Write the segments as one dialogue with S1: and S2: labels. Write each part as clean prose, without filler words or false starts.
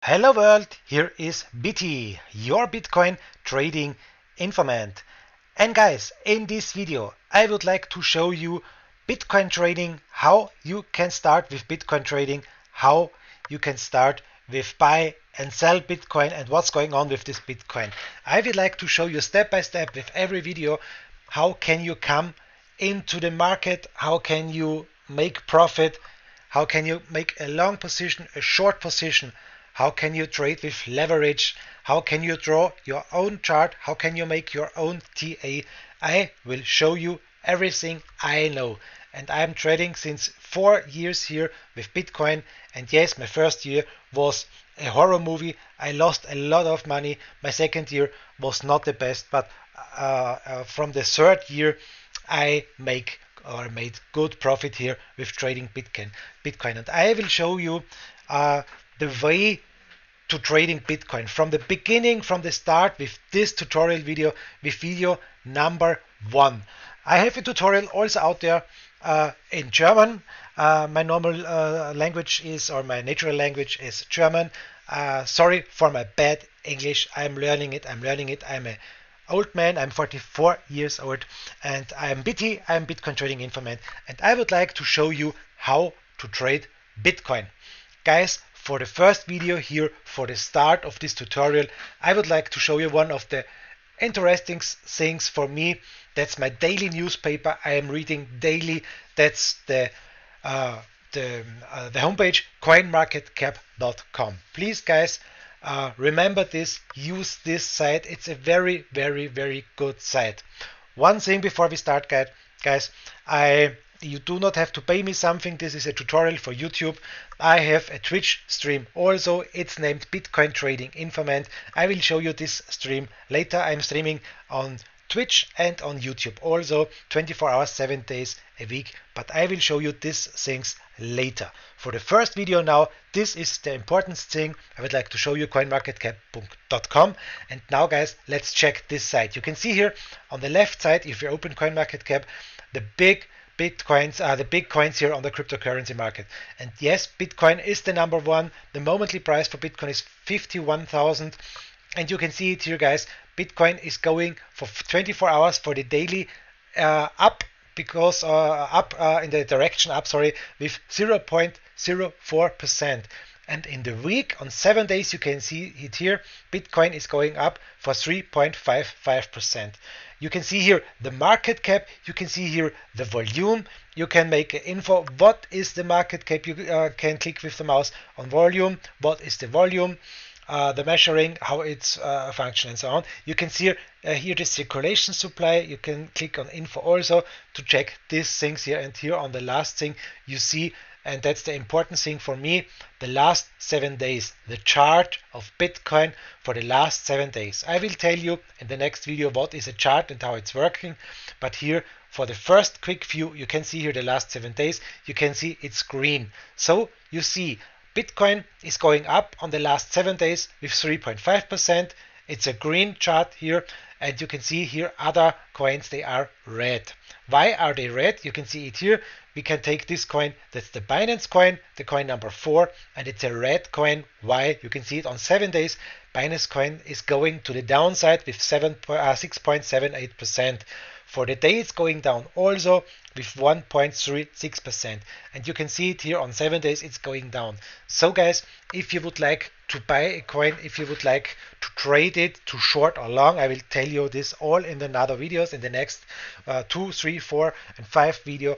S1: Hello world, here is Biti, your Bitcoin trading informant. And guys, in this video, I would like to show you Bitcoin trading, how you can start with Bitcoin trading, how you can start with buy and sell Bitcoin and what's going on with this Bitcoin. I would like to show you step by step with every video, how can you come into the market, how can you make profit, how can you make a long position, a short position, how can you trade with leverage? How can you draw your own chart? How can you make your own TA? I will show you everything I know. And I'm trading since 4 years here with Bitcoin. And yes, my first year was a horror movie. I lost a lot of money. My second year was not the best, but from the third year, I made good profit here with trading Bitcoin. And I will show you the way to trading Bitcoin from the beginning, from the start, with this tutorial video, with video number 1. I have a tutorial also out there in German. My normal language is, or my natural language is German. Sorry for my bad English. I'm learning it. I'm an old man. I'm 44 years old, and I'm Biti. I'm Bitcoin trading informant, and I would like to show you how to trade Bitcoin. Guys, for the first video here, for the start of this tutorial, I would like to show you one of the interesting things for me. That's my daily newspaper I am reading daily. That's the homepage Coinmarketcap.com. Please, guys, remember this. Use this site. It's a very, very, very good site. One thing before we start, guys, you do not have to pay me something. This is a tutorial for YouTube. I have a Twitch stream also. It's named Bitcoin Trading Informant. I will show you this stream later. I'm streaming on Twitch and on YouTube also, 24 hours, 7 days a week. But I will show you these things later. For the first video now, this is the important thing. I would like to show you coinmarketcap.com. And now, guys, let's check this site. You can see here on the left side, if you open CoinMarketCap, the big Bitcoins are the big coins here on the cryptocurrency market. And yes, Bitcoin is the number one. The momently price for Bitcoin is 51,000. And you can see it here, guys. Bitcoin is going for 24 hours for the daily up, because up in the direction up, sorry, with 0.04%. And in the week, on 7 days, you can see it here, Bitcoin is going up for 3.55%. You can see here the market cap, you can see here the volume, you can make info, what is the market cap, you can click with the mouse on volume, what is the volume, the measuring, how it's function and so on. You can see here the circulation supply, you can click on info also to check these things here, and here on the last thing you see, and that's the important thing for me, the last 7 days, the chart of Bitcoin for the last 7 days. I will tell you in the next video what is a chart and how it's working, but here for the first quick view, you can see here the last 7 days, you can see it's green. So you see Bitcoin is going up on the last 7 days with 3.5%. It's a green chart here, and you can see here other coins, they are red. Why are they red? You can see it here. We can take this coin, that's the Binance coin, the coin number 4, and it's a red coin. Why? You can see it on 7 days. Binance coin is going to the downside with 6.78%. For the day, it's going down also with 1.36%. And you can see it here on 7 days, it's going down. So, guys, if you would like to buy a coin, if you would like to trade it to short or long, I will tell you this all in another videos, in the next 2, 3, 4, and 5 video,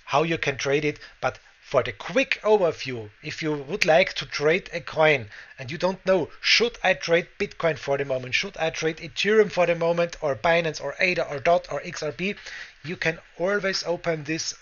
S1: how you can trade it. But for the quick overview, if you would like to trade a coin and you don't know, should I trade Bitcoin for the moment, should I trade Ethereum for the moment, or Binance, or ADA, or DOT, or XRP, you can always open this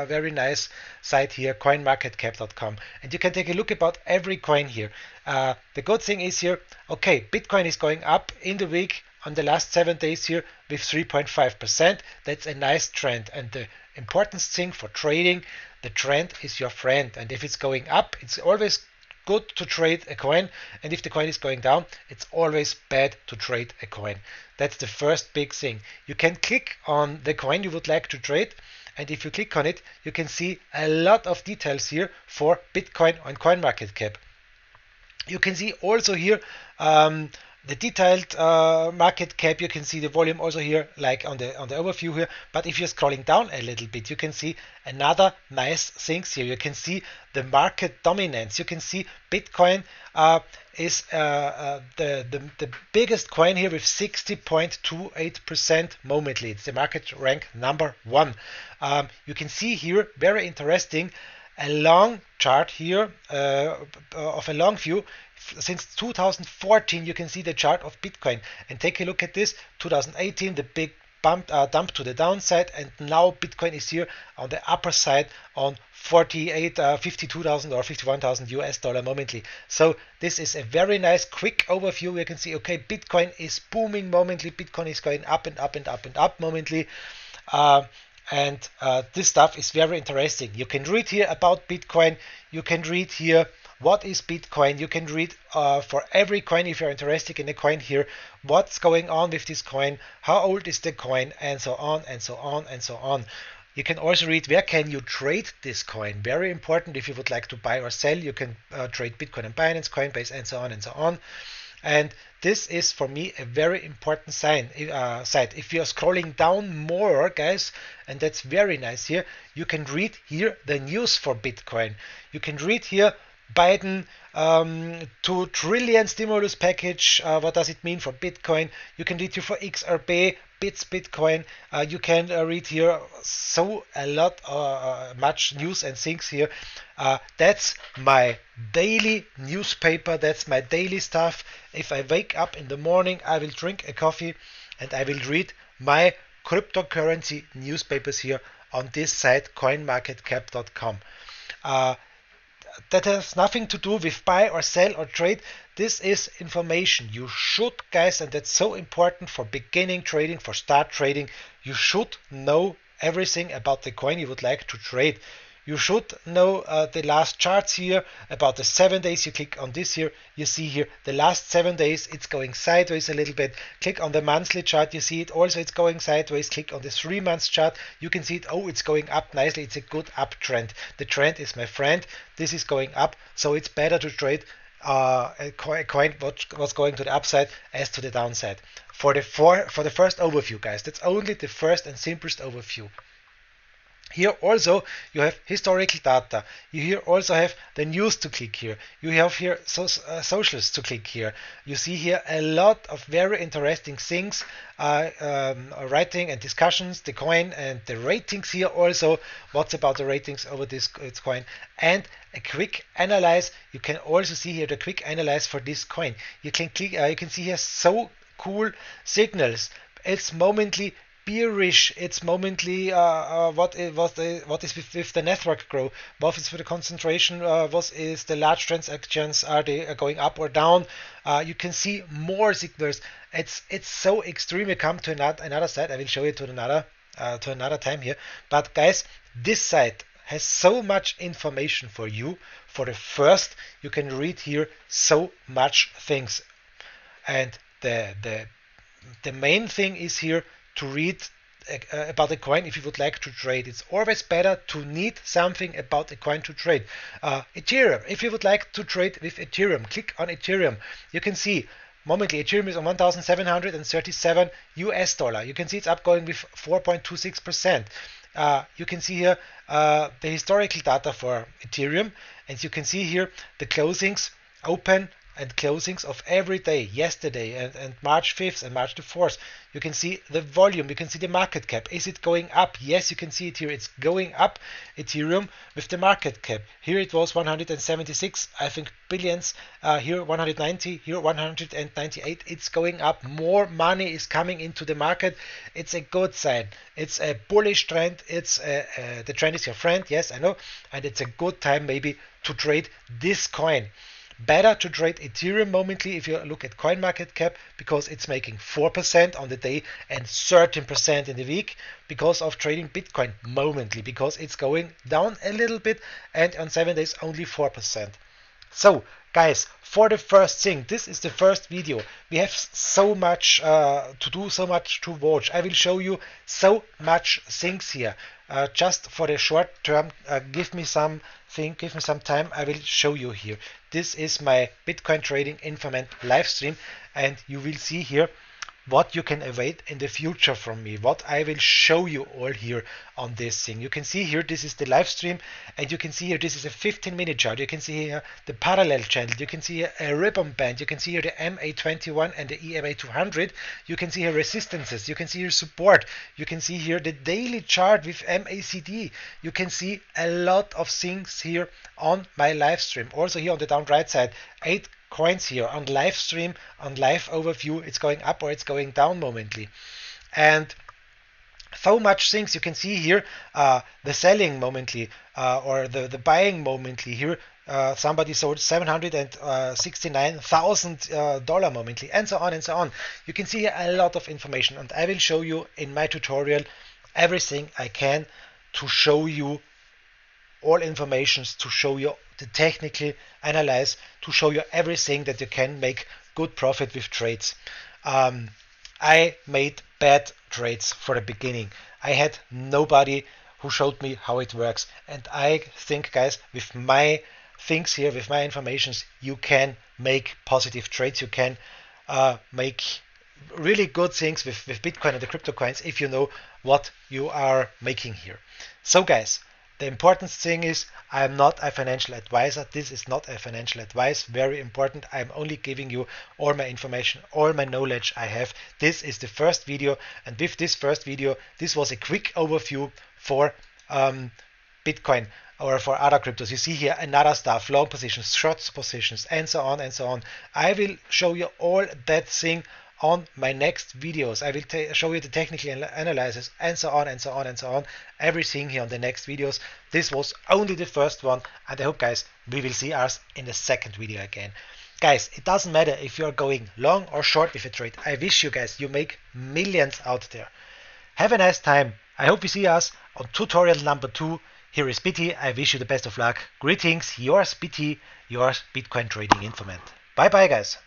S1: very nice site here, coinmarketcap.com, and you can take a look about every coin here. The good thing is here, okay, Bitcoin is going up in the week on the last 7 days here with 3.5%. That's a nice trend, and the important thing for trading, the trend is your friend, and if it's going up, it's always good to trade a coin, and if the coin is going down, it's always bad to trade a coin. That's the first big thing. You can click on the coin you would like to trade, and if you click on it, you can see a lot of details here for Bitcoin on CoinMarketCap. You can see also here the detailed market cap. You can see the volume also here, like on the overview here. But if you're scrolling down a little bit, you can see another nice things here. You can see the market dominance. You can see Bitcoin is the biggest coin here with 60.28% momently. It's the market rank #1. You can see here, very interesting, a long chart here of a long view. Since 2014, you can see the chart of Bitcoin, and take a look at this. 2018, the big dump to the downside, and now Bitcoin is here on the upper side on 52,000 or 51,000 US dollar momently. So this is a very nice quick overview. You can see, okay, Bitcoin is booming momently. Bitcoin is going up and up and up and up momently. And this stuff is very interesting. You can read here about Bitcoin. You can read here what is Bitcoin. You can read for every coin, if you're interested in a coin here, what's going on with this coin, how old is the coin, and so on and so on and so on. You can also read where can you trade this coin. Very important. If you would like to buy or sell, you can trade Bitcoin and Binance, Coinbase, and so on and so on. And this is for me a very important site. If you're scrolling down more, guys, and that's very nice here, you can read here the news for Bitcoin. You can read here Biden 2 trillion stimulus package. What does it mean for Bitcoin? You can read here for XRP, Bits Bitcoin. You can read here so a lot, much news and things here. That's my daily newspaper. That's my daily stuff. If I wake up in the morning, I will drink a coffee and I will read my cryptocurrency newspapers here on this site, Coinmarketcap.com. That has nothing to do with buy or sell or trade. This is information you should, guys, and that's so important for beginning trading, for start trading. You should know everything about the coin you would like to trade. You should know the last charts here about the 7 days. You click on this here, you see here the last 7 days, it's going sideways a little bit. Click on the monthly chart, you see it also, it's going sideways. Click on the 3 months chart, you can see it, oh, it's going up nicely. It's a good uptrend. The trend is my friend. This is going up, so it's better to trade a coin what's going to the upside as to the downside. For the first overview, guys, that's only the first and simplest overview. Here also you have historical data. You here also have the news to click here. You have here socials to click here. You see here a lot of very interesting things, writing and discussions, the coin and the ratings here also. What's about the ratings over this coin, and a quick analyze. You can also see here the quick analyze for this coin. You can click. You can see here so cool signals. It's momently bearish. It's momently what is with the network growth, what is with the concentration, what is the large transactions, are they going up or down. You can see more signals. It's so extreme. We come to another site. I will show it to another time here. But guys, this site has so much information for you. For the first, you can read here so much things, and the main thing is here to read about a coin if you would like to trade. It's always better to need something about a coin to trade. Ethereum, if you would like to trade with Ethereum, click on Ethereum. You can see momently Ethereum is on 1,737 US dollar. You can see it's up going with 4.26%. You can see here the historical data for Ethereum, and you can see here the closings, open and closings of every day, yesterday and March 5th and March the 4th. You can see the volume, you can see the market cap. Is it going up? Yes, you can see it here. It's going up, Ethereum, with the market cap. Here it was 176, I think, billions. Here 190, here 198. It's going up. More money is coming into the market. It's a good sign. It's a bullish trend. It's the trend is your friend. Yes, I know. And it's a good time maybe to trade this coin. Better to trade Ethereum momently if you look at CoinMarketCap, because it's making 4% on the day and 13% in the week, because of trading Bitcoin momently, because it's going down a little bit, and on 7 days only 4%. So guys, for the first thing, this is the first video. We have so much to do, so much to watch. I will show you so much things here. just for the short term, give me some time. I will show you here. This is my Bitcoin trading informant live stream, and you will see here what you can await in the future from me, what I will show you all here on this thing. You can see here, this is the live stream, and you can see here, this is a 15-minute chart. You can see here the parallel channel. You can see here a ribbon band. You can see here the MA21 and the EMA200. You can see here resistances. You can see here support. You can see here the daily chart with MACD. You can see a lot of things here on my live stream. Also here on the down right side, 8 coins here on live stream, on live overview. It's going up or it's going down momently, and so much things. You can see here the selling momently or the buying momently here. Somebody sold $769,000 momently, and so on and so on. You can see a lot of information, and I will show you in my tutorial everything I can to show you all informations, to show you the technical analyze, to show you everything that you can make good profit with trades. I made bad trades for the beginning. I had nobody who showed me how it works, and I think, guys, with my things here, with my informations, you can make positive trades. You can make really good things with Bitcoin and the crypto coins if you know what you are making here. So guys, the important thing is, I am not a financial advisor. This is not a financial advice. Very important. I'm only giving you all my information, all my knowledge I have. This is the first video, and with this first video, this was a quick overview for Bitcoin or for other cryptos. You see here another stuff, long positions, short positions, and so on and so on. I will show you all that thing on my next videos. I will show you the technical analysis, and so on and so on and so on. Everything here on the next videos. This was only the first one, and I hope, guys, we will see us in the second video again. Guys, it doesn't matter if you are going long or short with a trade. I wish you guys, you make millions out there. Have a nice time. I hope we see us on tutorial number 2. Here is Biti. I wish you the best of luck. Greetings, yours Biti, yours Bitcoin trading informant. Bye bye, guys.